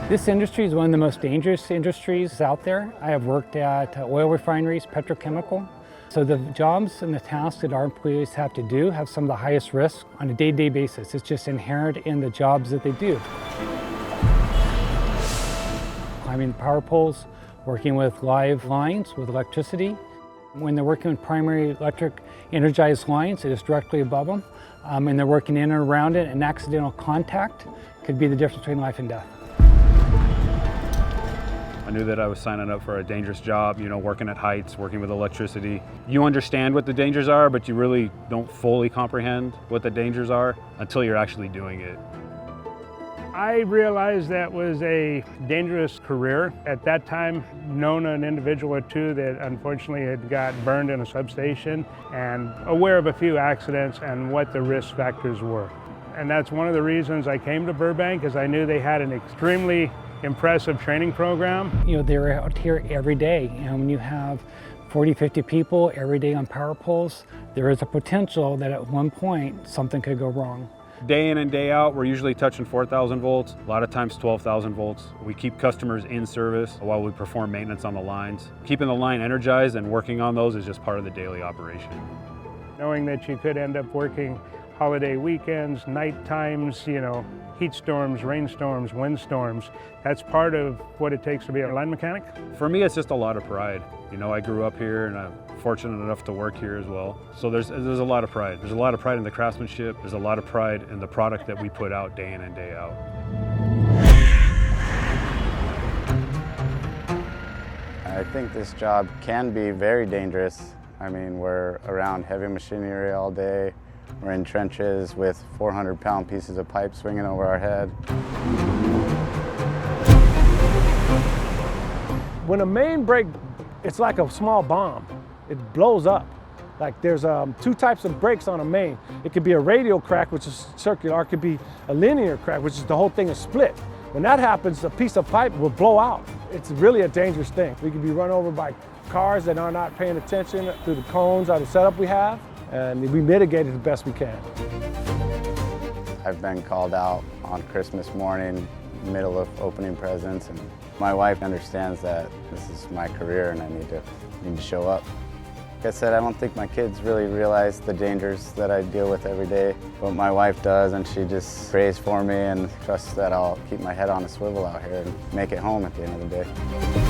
This industry is one of the most dangerous industries out there. I have worked at oil refineries, petrochemical. So the jobs and the tasks that our employees have to do have some of the highest risk on a day-to-day basis. It's just inherent in the jobs that they do. Climbing power poles, working with live lines with electricity. When they're working with primary electric energized lines, it is directly above them. And they're working in and around it, an accidental contact could be the difference between life and death. I knew that I was signing up for a dangerous job, working at heights, working with electricity. You understand what the dangers are, but you really don't fully comprehend what the dangers are until you're actually doing it. I realized that was a dangerous career. At that time, known an individual or two that unfortunately had got burned in a substation, and aware of a few accidents and what the risk factors were. And that's one of the reasons I came to Burbank, is I knew they had an extremely impressive training program. They're out here every day, and when you have 40, 50 people every day on power poles, there is a potential that at one point something could go wrong. Day in and day out, we're usually touching 4,000 volts, a lot of times 12,000 volts. We keep customers in service while we perform maintenance on the lines. Keeping the line energized and working on those is just part of the daily operation. Knowing that you could end up working holiday weekends, night times, heat storms, rainstorms, windstorms. That's part of what it takes to be a line mechanic. For me, it's just a lot of pride. I grew up here and I'm fortunate enough to work here as well. So there's a lot of pride. There's a lot of pride in the craftsmanship. There's a lot of pride in the product that we put out day in and day out. I think this job can be very dangerous. We're around heavy machinery all day. We're in trenches with 400-pound pieces of pipe swinging over our head. When a main break, it's like a small bomb. It blows up. Like there's two types of breaks on a main. It could be a radial crack, which is circular, or it could be a linear crack, which is the whole thing is split. When that happens, a piece of pipe will blow out. It's really a dangerous thing. We could be run over by cars that are not paying attention through the cones or the setup we have, and we mitigate it the best we can. I've been called out on Christmas morning, middle of opening presents, and my wife understands that this is my career and I need to show up. Like I said, I don't think my kids really realize the dangers that I deal with every day, but my wife does, and she just prays for me and trusts that I'll keep my head on a swivel out here and make it home at the end of the day.